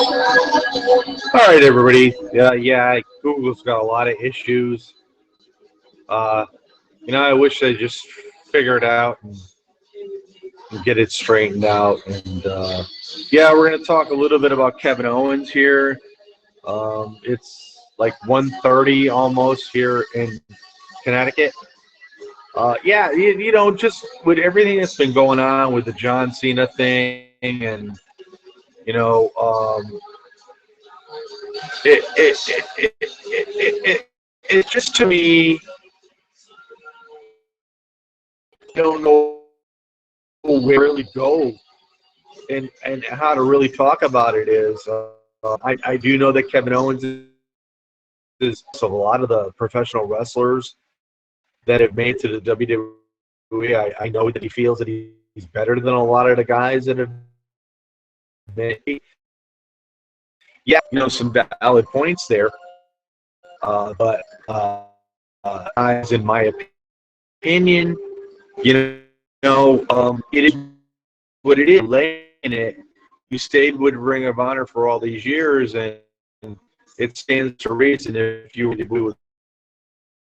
All right, everybody. Yeah. Google's got a lot of issues. Uh, I wish they just figure it out and get it straightened out. And yeah, we're going to talk a little bit about Kevin Owens here. It's like 1:30 almost here in Connecticut. Yeah, just with everything that's been going on with the John Cena thing, and you know, it, it, it, it, it, it, it just to me, don't know where to really go and how to really talk about it is. I do know that Kevin Owens is a lot of the professional wrestlers that have made it to the WWE. I know that he feels that he's better than a lot of the guys that have made. Yeah, some valid points there. But guys, in my opinion, it is what it is. Laying it, you stayed with Ring of Honor for all these years, and it stands to reason if we would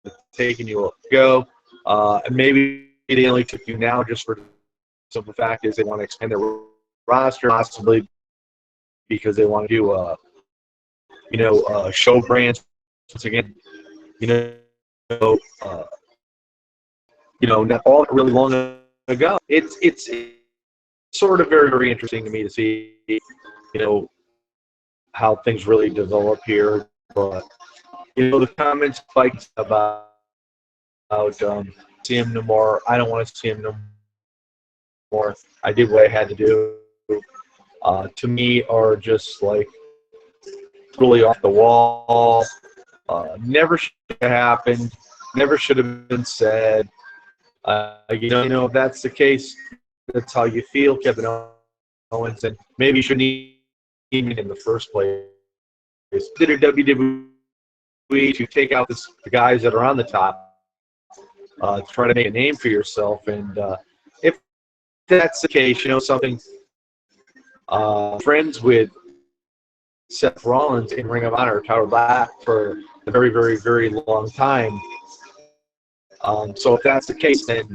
have taken you a go. And maybe they only took you now just for the simple fact is they want to expand their roster, possibly because they want to do show brands once again. Not all really long ago. It's sort of very, very interesting to me to see, how things really develop here. But the comments like about see him no more. I don't want to see him no more. I did what I had to do. To me, are just like really off the wall. Never should have happened. Never should have been said. If that's the case, that's how you feel, Kevin Owens, and maybe you shouldn't even in the first place. Did a WWE to take out the guys that are on the top, to try to make a name for yourself, and if that's the case, something. Friends with Seth Rollins in Ring of Honor, Tower Black, for a very, very, very long time. So if that's the case, then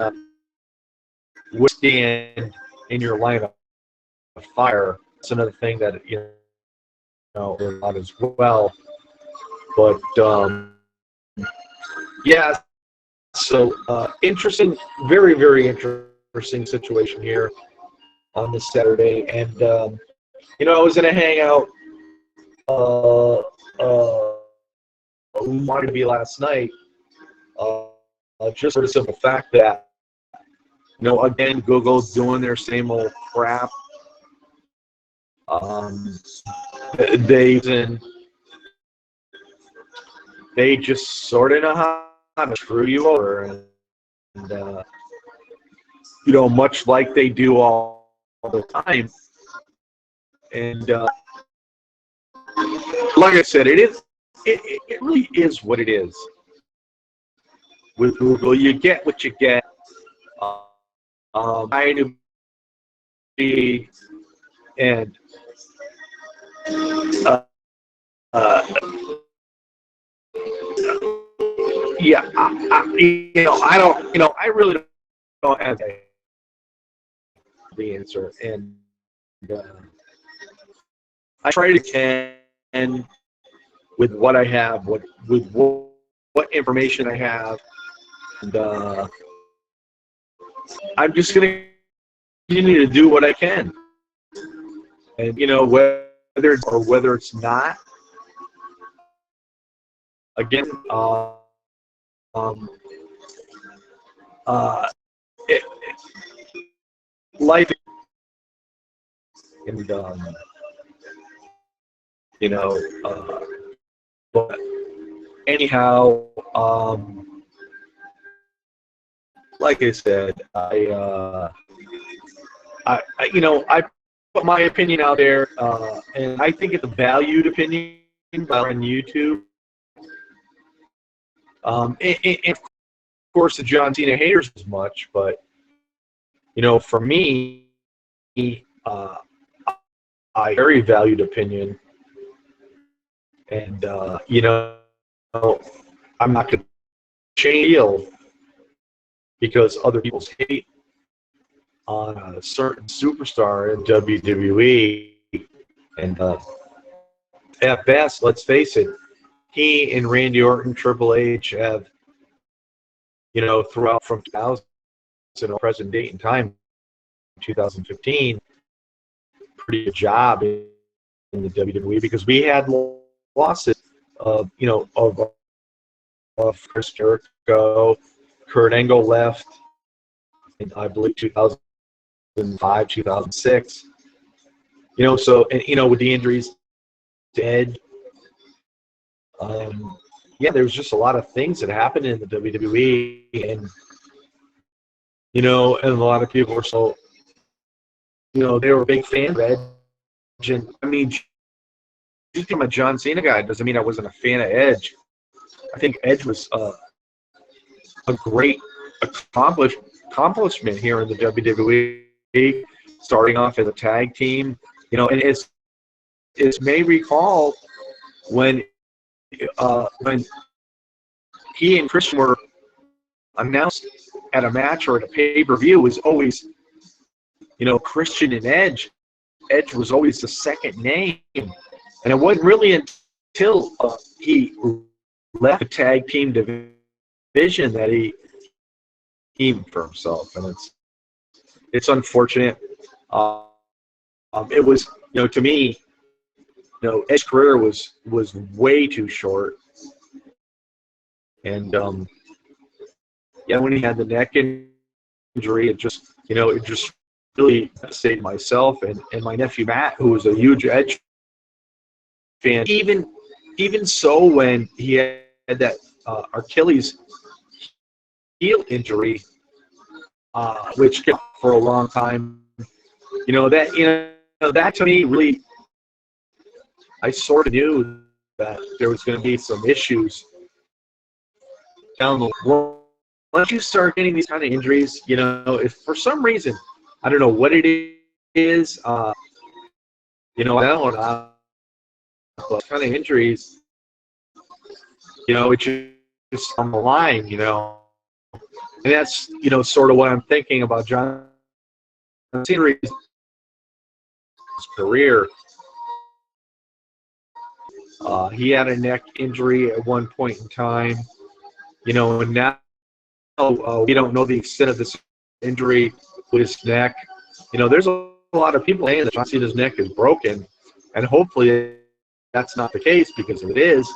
would stand in your line of fire. It's another thing that not as well. But yeah, so interesting, very, very interesting situation here on this Saturday, and I was in a hangout. Wanted to be last night. Just for the simple fact that, again, Google's doing their same old crap. They just sort of know how to screw you over, and much like they do all the time. And like I said, it really is what it is. With Google, you get what you get. Trying to be and yeah, I don't, I really don't have the answer, and I try to can with what I have, what information I have. And I'm just going to continue to do what I can. And, whether it's not, again, life, and, but anyhow, like I said, I put my opinion out there, and I think it's a valued opinion on YouTube. And of course, the John Cena haters as much, but for me, I very valued opinion. And I'm not going to change because other people's hate on a certain superstar in WWE. And at best, let's face it, he and Randy Orton, Triple H have, throughout from 2000 to present date and time, 2015, pretty good job in the WWE because we had losses of Chris Jericho, Kurt Angle left in, I believe, 2005, 2006. So, and, with the injuries to Edge, there was just a lot of things that happened in the WWE, and, and a lot of people were so, they were big fans of Edge, and, I mean, just I'm a John Cena guy doesn't mean I wasn't a fan of Edge. I think Edge was a great accomplishment here in the WWE, starting off as a tag team. And it's may recall when he and Christian were announced at a match or at a pay-per-view, was always, Christian and Edge. Edge was always the second name. And it wasn't really until he left the tag team division that he came for himself. And it's unfortunate. It was, to me, Edge's career was way too short. And, when he had the neck injury, it just really devastated myself and my nephew Matt, who was a huge Edge fan. Even so, when he had that Achilles heel injury, which kept for a long time, that to me really, I sort of knew that there was going to be some issues down the road. Once you start getting these kind of injuries, if for some reason, I don't know what it is, I don't know, but kind of injuries, it's just on the line, and that's, sort of what I'm thinking about John Cena's career. He had a neck injury at one point in time, and now we don't know the extent of this injury with his neck. There's a lot of people saying that John Cena's neck is broken, and hopefully that's not the case, because if it is,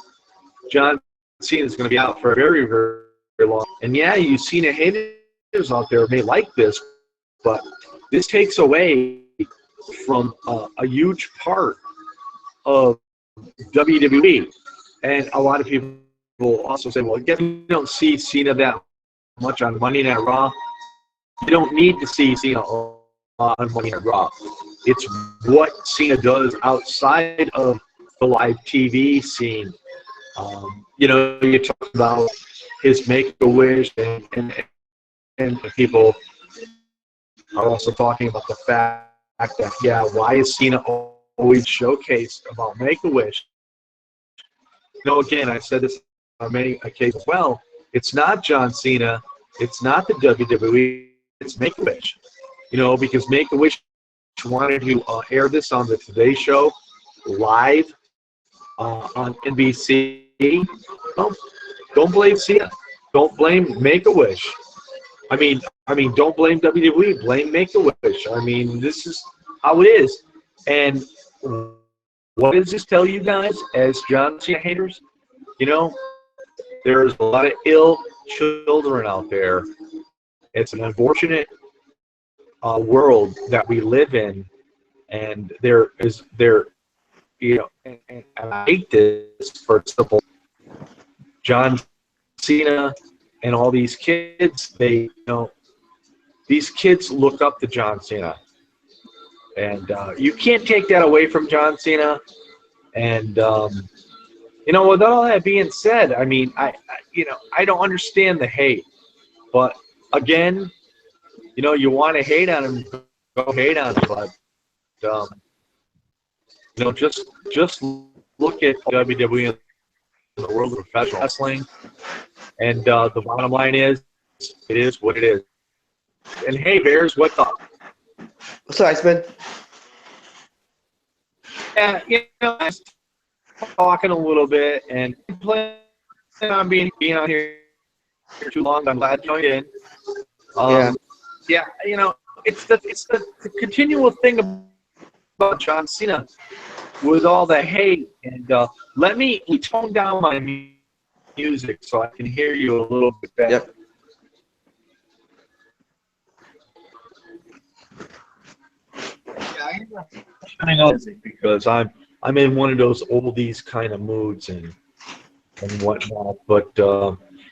John Cena is going to be out for a very, very, very long. And you Cena haters out there may like this, but this takes away from a huge part of WWE. And a lot of people will also say, well, you don't see Cena that much on Monday Night Raw. You don't need to see Cena on Monday Night Raw. It's what Cena does outside of the live TV scene. You talk about his Make-A-Wish, and people are also talking about the fact that, why is Cena always showcased about Make-A-Wish? Again, I've said this on many occasions as well. It's not John Cena. It's not the WWE. It's Make-A-Wish. Because Make-A-Wish wanted to air this on the Today Show live on NBC. Don't blame Cena. Don't blame Make-A-Wish. I mean, don't blame WWE. Blame Make-A-Wish. I mean, this is how it is. And what does this tell you guys as John Cena haters? There's a lot of ill children out there. It's an unfortunate world that we live in, and and I hate this. For example, John Cena and all these kids, these kids look up to John Cena, and you can't take that away from John Cena. And with all that being said, I mean, I don't understand the hate, but again, you want to hate on him, go hate on him, but just look at WWE in the world of professional wrestling, and the bottom line is, it is what it is. And hey, Bears, what's up? What's up, Iceman? Yeah, I was talking a little bit and planning on being on here too long. I'm glad you joined in. Yeah. Yeah, it's the continual thing about John Cena with all the hate, and let me tone down my music so I can hear you a little bit better. Yep. Yeah, I know because I'm in one of those oldies kind of moods and whatnot. But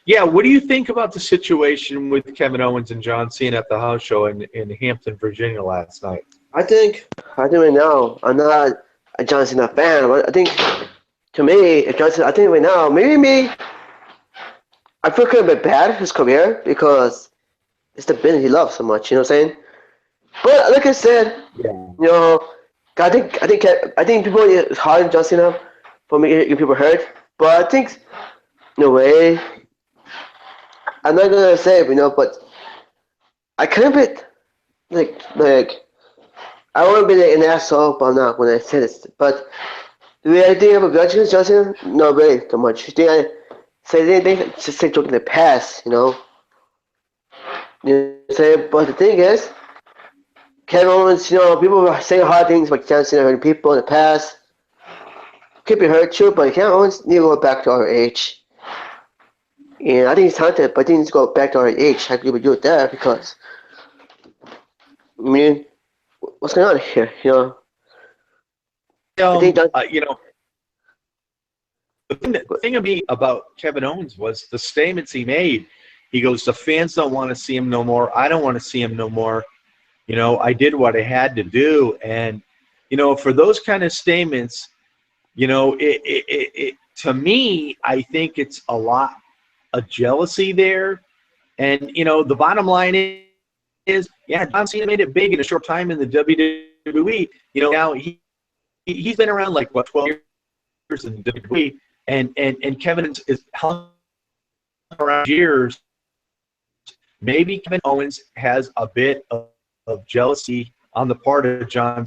yeah, what do you think about the situation with Kevin Owens and John Cena at the house show in Hampton, Virginia last night? I think right now I'm not a John Cena fan, but I think to me, if John Cena, I think right now maybe me, I feel kind of a bit bad his career because it's the business he loves so much. You know what I'm saying? But like I said, Yeah. you know, I think people it's hard on John Cena for me to get people hurt, but I think in a way I'm not gonna say it, but I kind of bit like I don't want to be like an asshole, but I'm not when I say this. But do I think I have a grudge against John Cena? No, really, too much. You think I say anything? Just say joke in the past, you know. You know what I'm saying? But the thing is, Kevin Owens, people were saying hard things about John Cena hurting people in the past. Could be hurt too, but Kevin Owens need to go back to our age. And I think he's talented, but he needs to go back to our age. I agree with you with that because, I mean, what's going on here? I think that, The thing of me about Kevin Owens was the statements he made. He goes, the fans don't want to see him no more. I don't want to see him no more. I did what I had to do. And, for those kind of statements, to me, I think it's a lot of jealousy there. And, the bottom line is, yeah, John Cena made it big in a short time in the WWE. Now he's been around like, what, 12 years in WWE. And Kevin is hung around years. Maybe Kevin Owens has a bit of jealousy on the part of John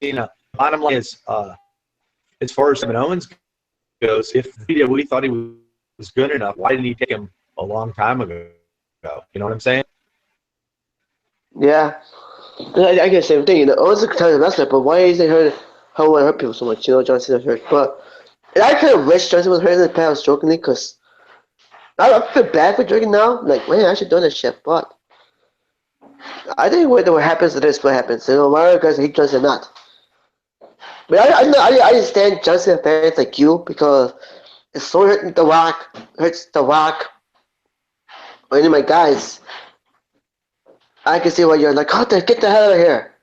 Cena. Bottom line is, as far as Kevin Owens goes, if WWE thought he was good enough, why didn't he take him a long time ago? You know what I'm saying? yeah. I get the same thing. Owens is a talented wrestler, but why is he how want to hurt people so much? John Cena hurt. But and I kind of wish John Cena was hurt in the past jokingly because I feel bad for drinking now. Like, man, I should do that shit. But I think what happens is what happens. Whether guys hate John Cena or not. But I understand John Cena fans like you because it's so hurts the Rock, or any of my guys. I can see why you're like, get the hell out of here.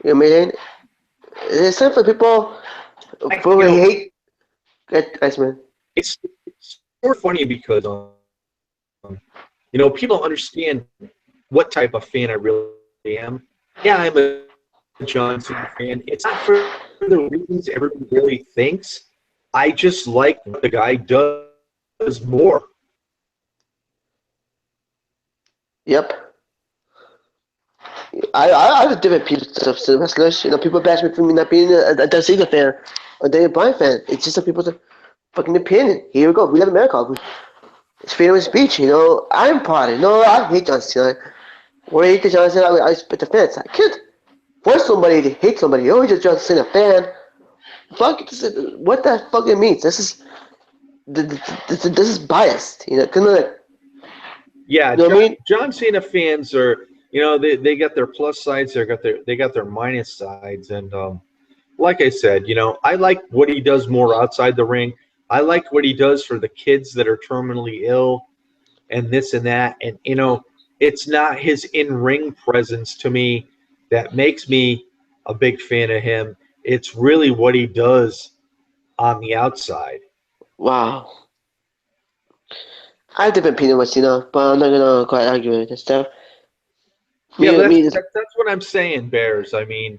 You know what I mean? It's time for people I, who you know, hate. Get Iceman. it's more funny because people don't understand what type of fan I really am. Yeah, I'm a John Cena fan. It's not for the reasons everybody really thinks. I just like what the guy does more. Yep. I have different opinions of cinema wrestlers. People bash me for me not being a Cena fan or Daniel Bryan fan. It's just some people's fucking opinion. Here we go. We live in America. It's freedom of speech. I'm part of it. No, I hate John Cena. When I hate the John Cena, I spit the fence. I can't force somebody to hate somebody. Oh, he's a John Cena fan. Fuck, what that fucking means? This is biased. Yeah, You know what I mean? John Cena fans are, they got their plus sides, they got their minus sides, and like I said, I like what he does more outside the ring. I like what he does for the kids that are terminally ill, and this and that, and it's not his in-ring presence to me that makes me a big fan of him. It's really what he does on the outside. Wow. I have different opinion with Cena, but I'm not gonna quite argue with this stuff. Yeah, but Me, that's what I'm saying, Bears. I mean,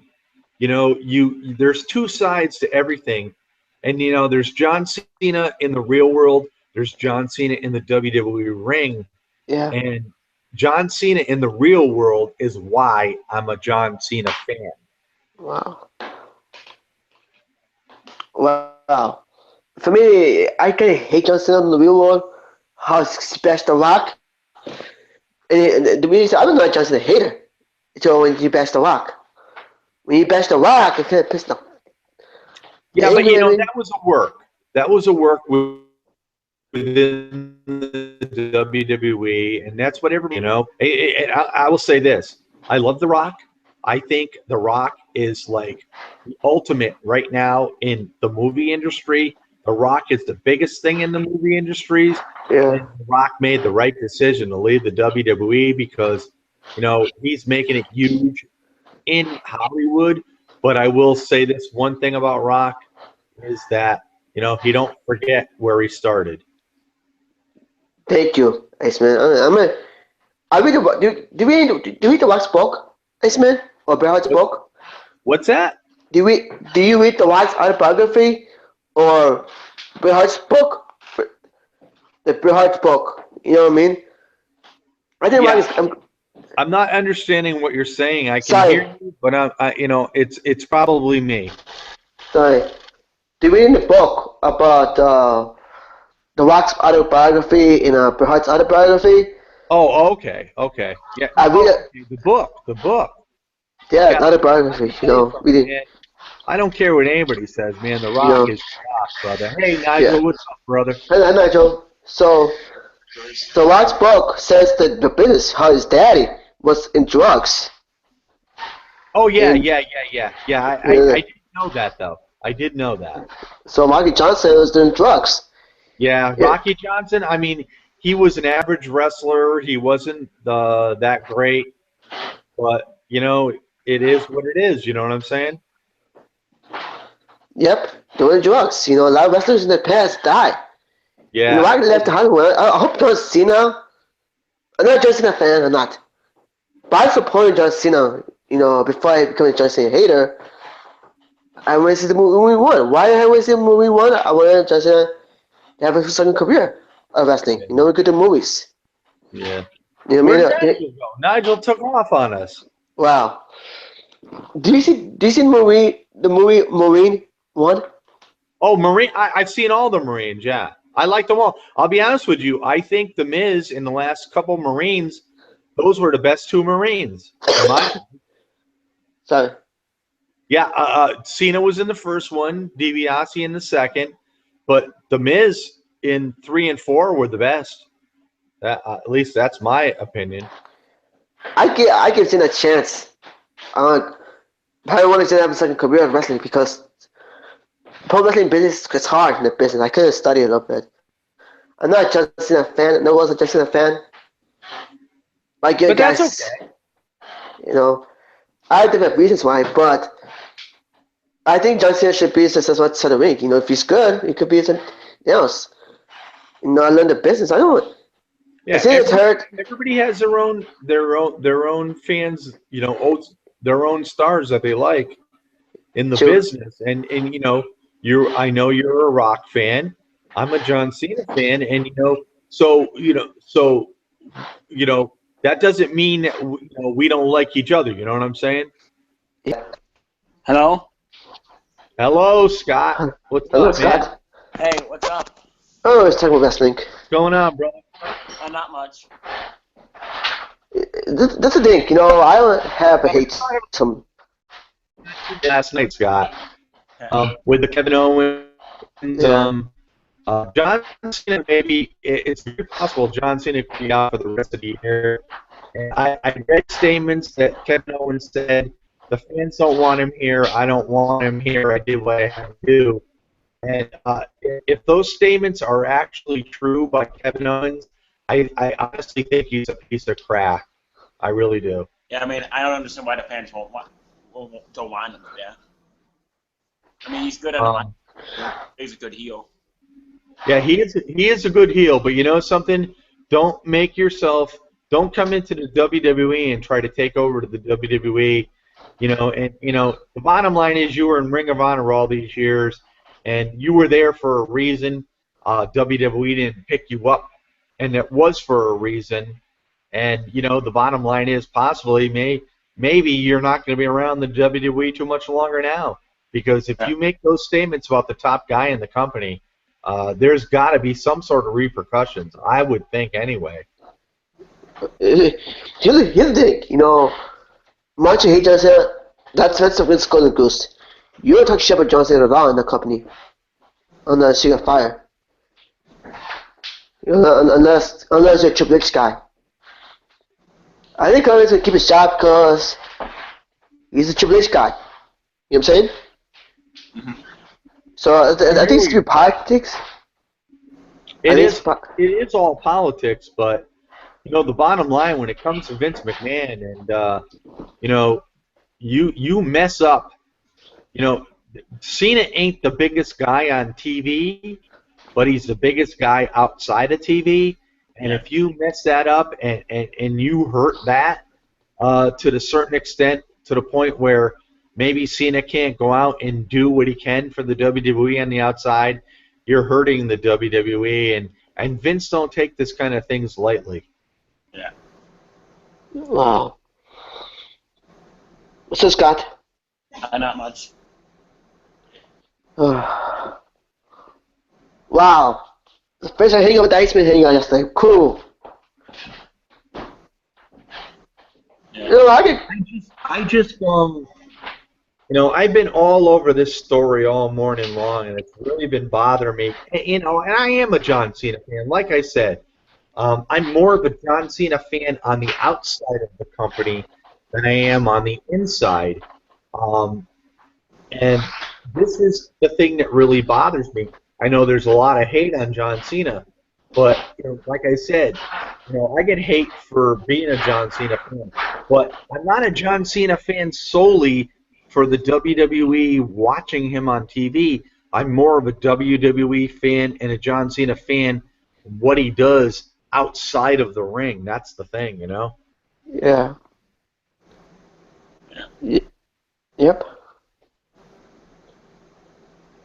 there's two sides to everything. And there's John Cena in the real world. There's John Cena in the WWE ring, Yeah. and John Cena in the real world is why I'm a John Cena fan. Wow. Wow. For me, I kind of hate John Cena in the real world. How special The Rock. And the reason I'm not John Cena hater. So when you bash The Rock, when you bash The Rock, it kind of pisses off. Yeah, but You know what I mean? that was a work. That was a work within the WWE, and that's what everybody. I will say this: I love The Rock. I think The Rock is like the ultimate right now in the movie industry. The Rock is the biggest thing in the movie industries, Yeah. and The Rock made the right decision to leave the WWE because he's making it huge in Hollywood. But I will say this one thing about Rock is that he don't forget where he started. Thank you, Iceman. I read the do you read The Rock's book, Iceman? Or Bret Hart's What, book? what's that? Do you read The Rock's autobiography or Bret Hart's book? The Bret Hart's book. You know what I mean? I think Rock Yeah, is. I'm not understanding what you're saying. I can hear Sorry, you, but it's probably me. sorry. Do you read in the book about The Rock's autobiography and Bret Hart's autobiography? Oh, okay, okay. Yeah. I read Oh, it. okay. The book. Yeah, Yeah. Let autobiography. me tell you something, Reading. man. I don't care what anybody says, man. The You Rock know. is the Rock, brother. Hey, Yeah. Nigel, what's up, brother? Hi, Nigel. So, the Rock's book says that the business, how his daddy was in drugs, Oh, yeah, and yeah, yeah, yeah, yeah. uh, I did know that though. I did know that. so Rocky Johnson was doing drugs. Yeah, Yeah. Rocky Johnson. I mean, he was an average wrestler. He wasn't that great, but it is what it is. You know what I'm saying? Yep, doing drugs. A lot of wrestlers in the past died. Yeah. Rocky left Hollywood. I hope John Cena. I'm not a John Cena fan. I'm not. But I supported John Cena. Before I became a John Cena hater, I wanted to see the movie one. Why did I want to see the movie one? I wanted John Cena to have a second career of wrestling. Yeah. We could do movies. Yeah. You know what Where'd I mean? Nigel go? Nigel took off on us. Wow. Do you see the movie Marine one? Oh, Marine. I've seen all the Marines. Yeah, I like them all. I'll be honest with you. I think the Miz in the last couple Marines, those were the best two Marines. In my Sorry. Yeah, Cena was in the first one, DiBiase in the second, but the Miz in 3 and 4 were the best. At least that's my opinion. I give Cena a chance. Uh, I want to have a second career in wrestling because pro wrestling business is hard in the business. I could have studied a little bit. I'm not just a Cena fan. No one's just a fan. Like you But that's guys, okay. you know, I have different reasons why, but I think John Cena should be a successful outside the ring. If he's good, he could be something else. I learned the business. I don't. Yeah, As soon as it's hurt, everybody has their own fans. Their own stars that they like in the true. business. And I know you're a Rock fan. I'm a John Cena fan, and that doesn't mean that we don't like each other. You know what I'm saying? Yeah. Hello? Hello, Scott. What's Hello, up, man? Scott. Hey, what's up? Oh, it's talking about wrestling. What's going on, brother? Not much. That's the thing. I don't have a hate some. Last night, Scott, Okay. with the Kevin Owens, Yeah. John Cena. Maybe it's very possible John Cena could be out for the rest of the year. And I read statements that Kevin Owens said, the fans don't want him here. I don't want him here. I did what I had to do. And if those statements are actually true by Kevin Owens, I honestly think he's a piece of crap. I really do. Yeah, I mean, I don't understand why the fans don't want him. Yeah. I mean, he's good at Um, he's a good heel. yeah, he is a good heel, but you know something? Don't make yourself don't come into the WWE and try to take over to the WWE. And the bottom line is you were in Ring of Honor all these years, and you were there for a reason. WWE didn't pick you up, and it was for a reason. And the bottom line is possibly maybe you're not going to be around the WWE too much longer now, because if you make those statements about the top guy in the company, there's got to be some sort of repercussions. I would think anyway. Here's the thing, much hate John Cena, that's the Vince golden goose. You don't talk shit about John Cena at all in the company, unless you got fired. Unless you're a Triple H guy. I think Owens will keep his job because he's a Triple H guy. You know what I'm saying? Mm-hmm. So I think it's going to be politics. It is all politics, but the bottom line when it comes to Vince McMahon and you mess up, Cena ain't the biggest guy on TV, but he's the biggest guy outside of TV. And if you mess that up and you hurt that to a certain extent, to the point where maybe Cena can't go out and do what he can for the WWE on the outside, you're hurting the WWE. And Vince don't take this kind of things lightly. Yeah. Wow. What's up, Scott? Not much. Wow. The first I hang out with the Iceman hanging on yesterday. Cool. Yeah. I've been all over this story all morning long, and it's really been bothering me. And I am a John Cena fan. Like I said, I'm more of a John Cena fan on the outside of the company than I am on the inside. And this is the thing that really bothers me. I know there's a lot of hate on John Cena, but like I said, I get hate for being a John Cena fan. But I'm not a John Cena fan solely for the WWE watching him on TV. I'm more of a WWE fan and a John Cena fan what he does outside of the ring. That's the thing, Yeah. Yep.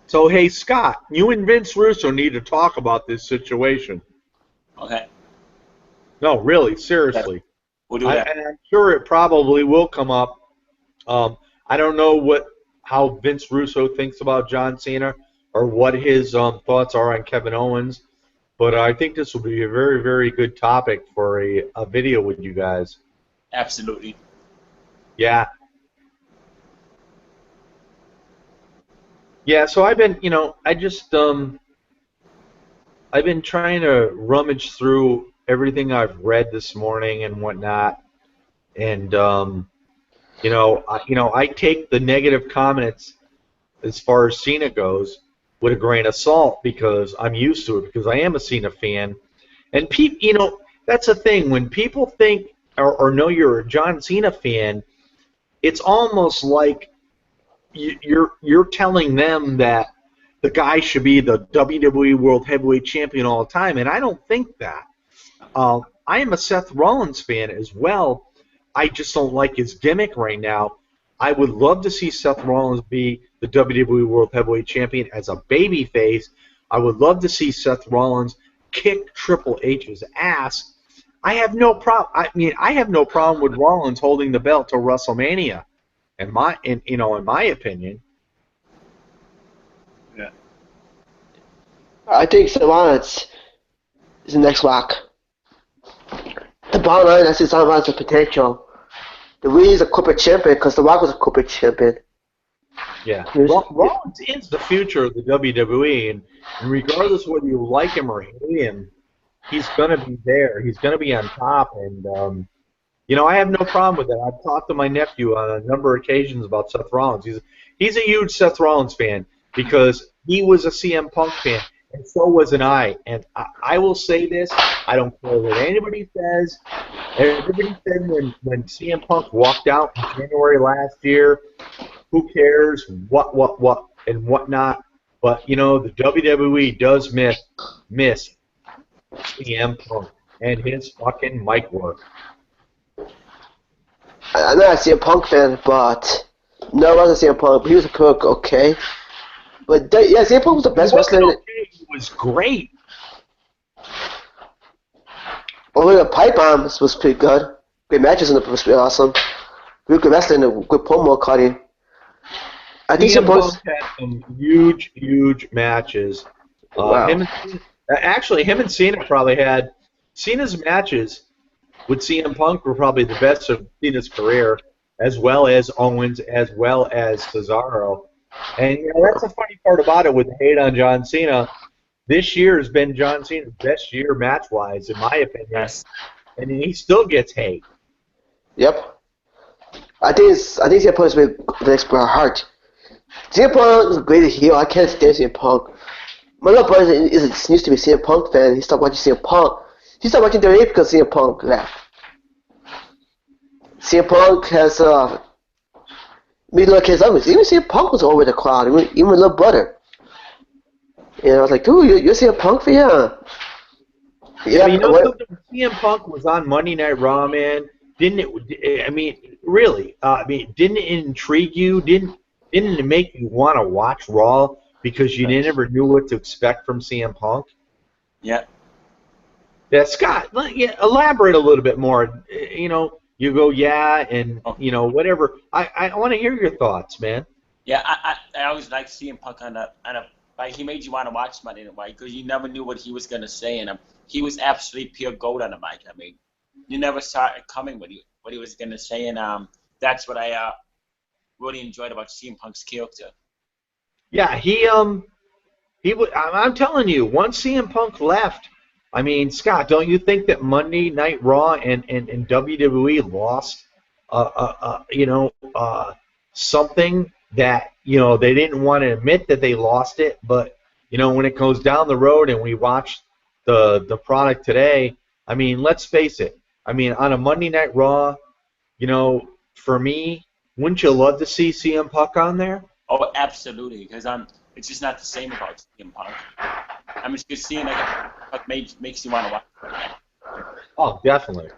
So, hey, Scott, you and Vince Russo need to talk about this situation. Okay. No, really, seriously. We'll do that. And I'm sure it probably will come up. I don't know how Vince Russo thinks about John Cena or what his thoughts are on Kevin Owens, but I think this will be a very, very good topic for a video with you guys. Absolutely. Yeah. Yeah, so I've been, I've been trying to rummage through everything I've read this morning and whatnot, and I take the negative comments as far as Cena goes with a grain of salt because I'm used to it because I am a Cena fan, and that's the thing when people think or know you're a John Cena fan, it's almost like you're telling them that the guy should be the WWE World Heavyweight Champion all the time, and I don't think that. I am a Seth Rollins fan as well. I just don't like his gimmick right now. I would love to see Seth Rollins be the WWE World Heavyweight Champion as a babyface. I would love to see Seth Rollins kick Triple H's ass. I have no problem. I have no problem with Rollins holding the belt till WrestleMania. In my opinion. Yeah. I think Seth Rollins is the next Rock. The bottom line, I see Seth Rollins has potential. The reason he's a corporate champion because The Rock was a corporate champion. Yeah. Rollins is the future of the WWE, and regardless of whether you like him or hate him, he's going to be there. He's going to be on top, and I have no problem with that. I've talked to my nephew on a number of occasions about Seth Rollins. He's a huge Seth Rollins fan because he was a CM Punk fan, and so wasn't I. And I will say this: I don't care what anybody says. Everybody said when CM Punk walked out in January last year, who cares what and whatnot. But the WWE does miss CM Punk and his fucking mic work. I'm not a CM Punk fan, but no, I wasn't CM Punk, but he was a Punk, okay. But yeah, CM Punk was the best He wasn't wrestler. okay. He was great. Only the pipe bombs was pretty good. Great matches in the was pretty awesome. Really good wrestling and good promo cutting. I think CM CM Punk's Punk had some huge matches. wow. Him and Cena probably had Cena's matches with CM Punk were probably the best of Cena's career, as well as Owens, as well as Cesaro. And that's the funny part about it with the hate on John Cena. This year has been John Cena's best year match-wise, in my opinion, Yes. and he still gets hate. Yep. I think CM Punk's been the next Bret Hart. CM Punk is a great heel. I can't stand CM Punk. My little brother used to be a CM Punk fan. He stopped watching CM Punk. He stopped watching WWE because CM Punk left. CM Punk has made little kids up. Even CM Punk was over the crowd. Even my little brother. And I was like, dude, you're CM Punk fan? Yeah. You know something? CM Punk was on Monday Night Raw, man. Didn't it? I mean, really? Didn't it intrigue you? Didn't it make you want to watch Raw because you never knew what to expect from CM Punk? Yeah. Yeah, Scott, elaborate a little bit more. You go, yeah, and whatever. I want to hear your thoughts, man. Yeah, I always liked CM Punk on a like he made you want to watch Monday Night Raw because you never knew what he was gonna say, and he was absolutely pure gold on the mic. I mean, you never saw it coming what he was gonna say, and that's what I really enjoyed about CM Punk's character. Yeah, I'm telling you, once CM Punk left, I mean, Scott, don't you think that Monday Night Raw and WWE lost, something that they didn't want to admit that they lost it, but when it goes down the road and we watch the product today, I mean, let's face it. I mean, on a Monday Night Raw, for me, wouldn't you love to see CM Punk on there? Oh, absolutely, because it's just not the same about CM Punk. I mean, just seeing like makes you want to watch it. Oh, definitely.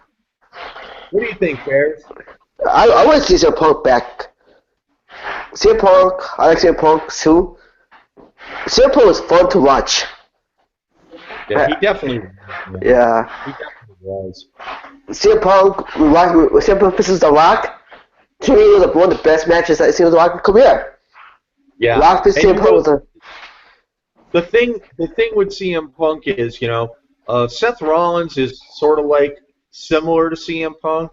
What do you think, Bears? I want to see CM Punk back. CM Punk, I like CM Punk too. CM Punk was fun to watch. Yeah, he definitely was. Yeah. He definitely was. CM Punk, CM Punk versus The Rock, to me, it was one of the best matches I've seen in The Rock's career. Yeah. Rock versus CM Punk was the thing with CM Punk is, Seth Rollins is sort of like similar to CM Punk,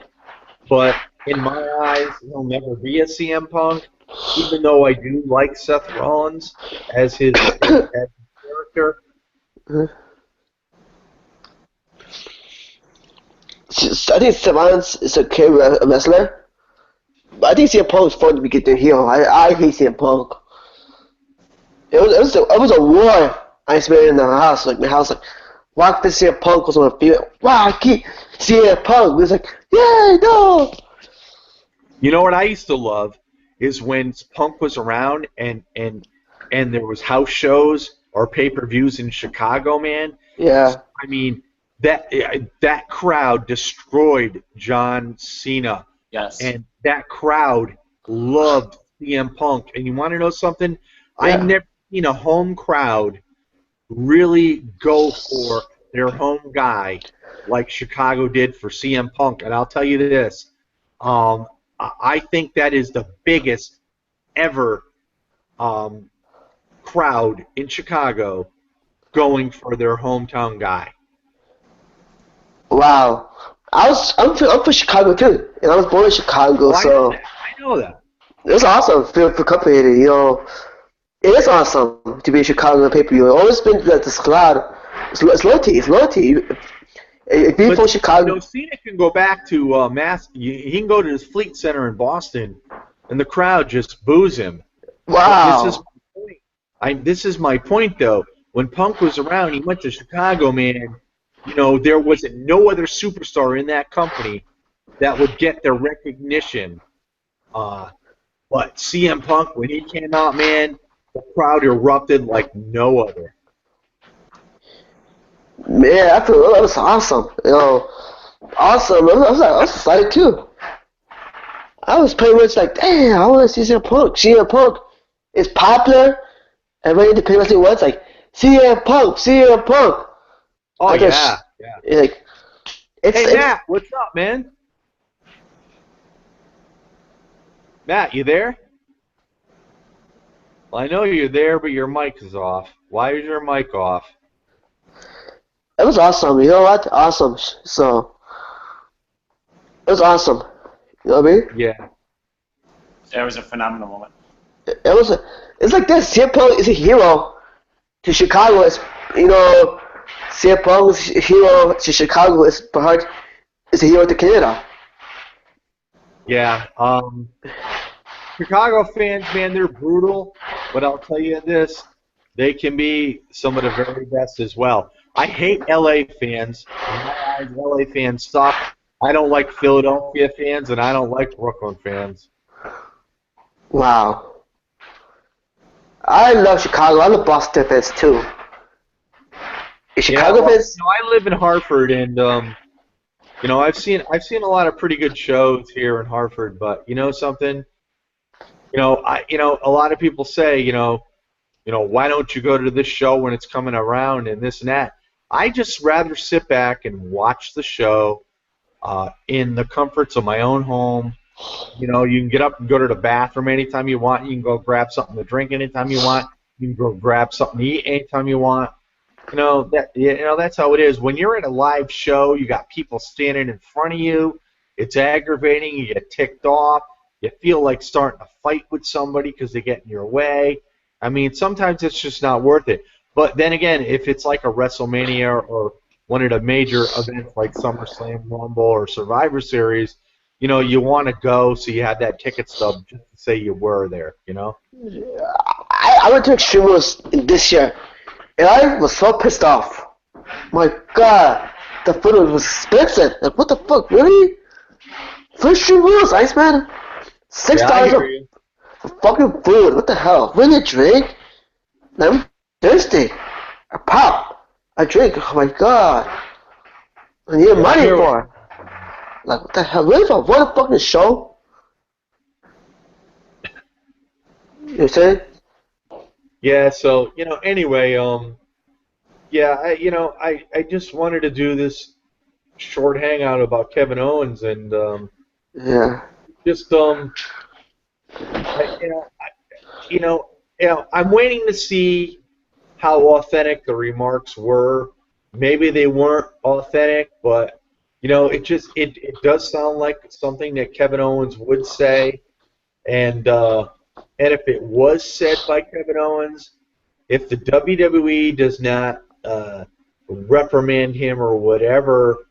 but in my eyes, he'll never be a CM Punk, even though I do like Seth Rollins as his character. I think Seth Rollins is a okay wrestler, but I think CM Punk is fun to be getting heel. I hate CM Punk. It was a war I experienced in the house. Like my house, like Rock versus CM Punk was on the field. Rocky CM Punk. It was like, yeah, no. You know what I used to love is when Punk was around and there was house shows or pay-per-views in Chicago, man. Yeah. I mean, that crowd destroyed John Cena. Yes. And that crowd loved CM Punk. And you want to know something? Yeah. I never seen a home crowd really go for their home guy like Chicago did for CM Punk. And I'll tell you this. I think that is the biggest ever crowd in Chicago going for their hometown guy. Wow. I'm from Chicago too, and I was born in Chicago, so I know that. it was awesome for company. It is awesome to be in Chicago and pay-per-view. It's always been this crowd. It's loyalty. It's loyalty. If you're from Chicago, Cena can go back to he can go to his Fleet Center in Boston, and the crowd just boos him. wow. This is my point. This is my point, though. When Punk was around, he went to Chicago, man. There wasn't no other superstar in that company that would get their recognition. But CM Punk, when he came out, man, the crowd erupted like no other. Man, I feel that was awesome. Awesome. I was excited too. I was pretty much like, damn, I want to see CM Punk. CM Punk is popular, And when the pay wrestling was like CM Punk, CM Punk. Oh I just yeah, yeah. like Hey it's Matt, what's up, man? Matt, you there? Well, I know you're there, but your mic is off. Why is your mic off? it was awesome. You know what? Awesome. So it was awesome. You know what I mean? Yeah. That was a phenomenal moment. It was. It's like this. CM Punk is a hero to Chicago. It's, you know, CM Punk is a hero to Chicago. It's Bart is a hero to Canada. Yeah. Chicago fans, man, they're brutal, but I'll tell you this, they can be some of the very best as well. I hate LA fans. In my eyes, LA fans suck. I don't like Philadelphia fans, and I don't like Brooklyn fans. Wow. I love Chicago. I love Boston fans too. Yeah, Chicago well, fans. I live in Hartford, and I've seen a lot of pretty good shows here in Hartford, but you know something, a lot of people say, why don't you go to this show when it's coming around and this and that. I just rather sit back and watch the show in the comforts of my own home. You can get up and go to the bathroom anytime you want. You can go grab something to drink anytime you want. You can go grab something to eat anytime you want. That's how it is. When you're at a live show, you got people standing in front of you. It's aggravating. You get ticked off. You feel like starting a fight with somebody because they get in your way. I mean, sometimes it's just not worth it. But then again, if it's like a WrestleMania or one of the major events like SummerSlam, Rumble, or Survivor Series, you want to go so you had that ticket stub just to say you were there, I went to Extreme Rules this year, and I was so pissed off. My God, the food was expensive. Like, what the fuck, really? For Extreme Rules, Iceman? Six Yeah, I dollars hear you. for fucking food. What the hell? Really a drink? I'm thirsty. A pop. A drink. Oh my God. I need Yeah, I money hear for it. Like, what the hell? Really for one fucking show? You know what I'm saying? Yeah, so, anyway, yeah, I just wanted to do this short hangout about Kevin Owens and Yeah. just I, you know, I, I'm waiting to see how authentic the remarks were. Maybe they weren't authentic, but it does sound like something that Kevin Owens would say, and if it was said by Kevin Owens, if the WWE does not reprimand him or whatever,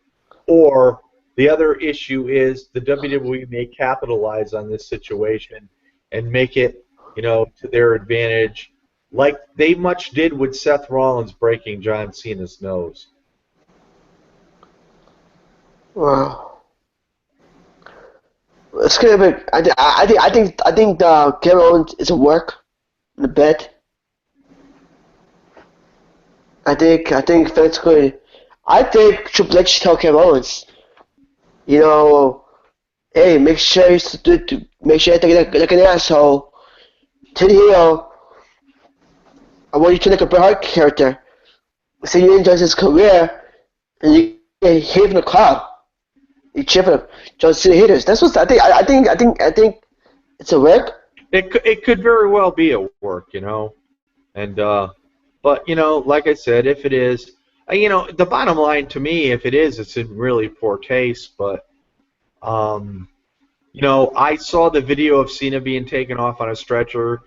or the other issue is the WWE may capitalize on this situation and make it, to their advantage, like they much did with Seth Rollins breaking John Cena's nose. Wow. It's gonna be. I think Kevin Owens is a work in the bed. I think basically, I think Triple H should tell Kevin Owens, you know, hey, make sure you take like an asshole to the heel. I want you to like a Bret Hart character. So you enjoy his career, and you get hate from the crowd. You cheer for John Cena haters. That's what I think. I think it's a work. It could very well be at work, and but like I said, if it is, the bottom line to me, if it is, it's in really poor taste. But um, I saw the video of Cena being taken off on a stretcher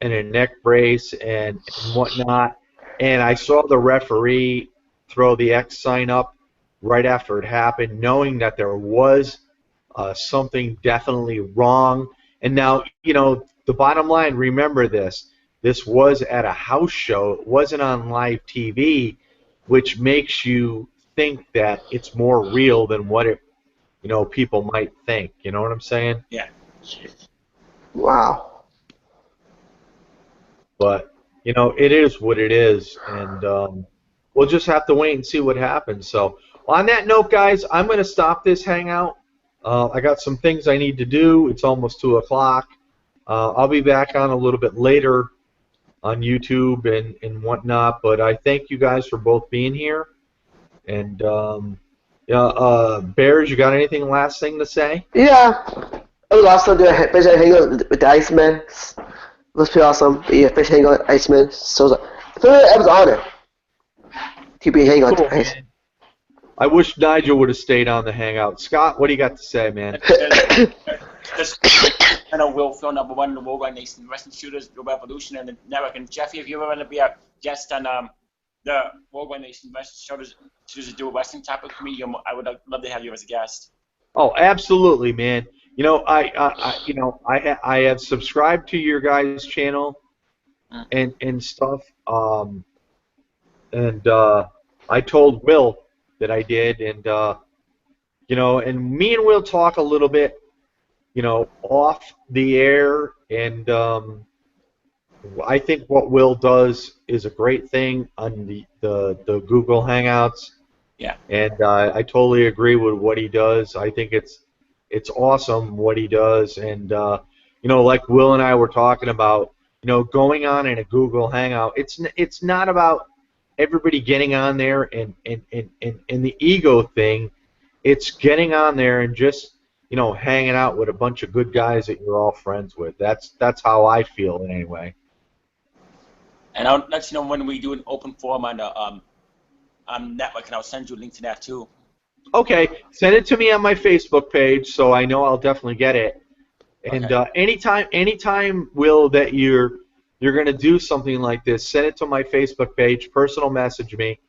and a neck brace and whatnot, and I saw the referee throw the X sign up right after it happened, knowing that there was something definitely wrong. And now, the bottom line, remember this. This was at a house show. It wasn't on live TV, which makes you think that it's more real than what people might think. You know what I'm saying? Yeah. Wow. But, it is what it is. And we'll just have to wait and see what happens. So, on that note, guys, I'm going to stop this hangout. I got some things I need to do. It's almost 2 o'clock. I'll be back on a little bit later on YouTube and whatnot. But I thank you guys for both being here. And yeah, Bears, you got anything last thing to say? Yeah. It was awesome doing fish hang out with the Iceman. It was pretty awesome. Yeah, fish hang out with Iceman. So it was an honor to be hanging out Cool, with Ice. man. I wish Nigel would have stayed on the hangout. Scott, what do you got to say, man? This Will Phil #1 in the Worldwide Nation Wrestling Shooters, the Revolution, and the Network. And Jeffy, if you ever want to be a guest on the Worldwide Nation Wrestling Shooters, do a wrestling topic for me, I would love to have you as a guest. Oh, absolutely, man. You know, I have subscribed to your guys' channel and stuff. And I told Will that I did, and you know, and me and Will talk a little bit, you know, off the air, and I think what Will does is a great thing on the Google Hangouts. Yeah. And I totally agree with what he does. I think it's awesome what he does, and you know, like Will and I were talking about, you know, going on in a Google Hangout. It's not about everybody getting on there and the ego thing. It's getting on there and just, you know, hanging out with a bunch of good guys that you're all friends with. That's how I feel anyway. And I'll let you know when we do an open forum on the network, and I'll send you a link to that too. Okay, send it to me on my Facebook page, so I know I'll definitely get it. And Okay. anytime, Will, that you're gonna do something like this, send it to my Facebook page, personal message me,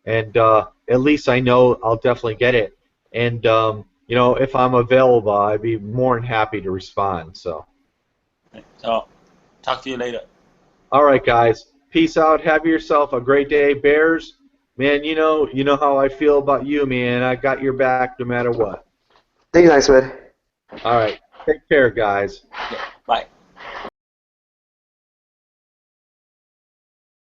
and at least I know I'll definitely get it. And you know, if I'm available, I'd be more than happy to respond. So, So, talk to you later. all right, guys, peace out. Have yourself a great day, Bears. Man, you know how I feel about you, man. I got your back no matter what. Thank you, Iceman. All right, take care, guys.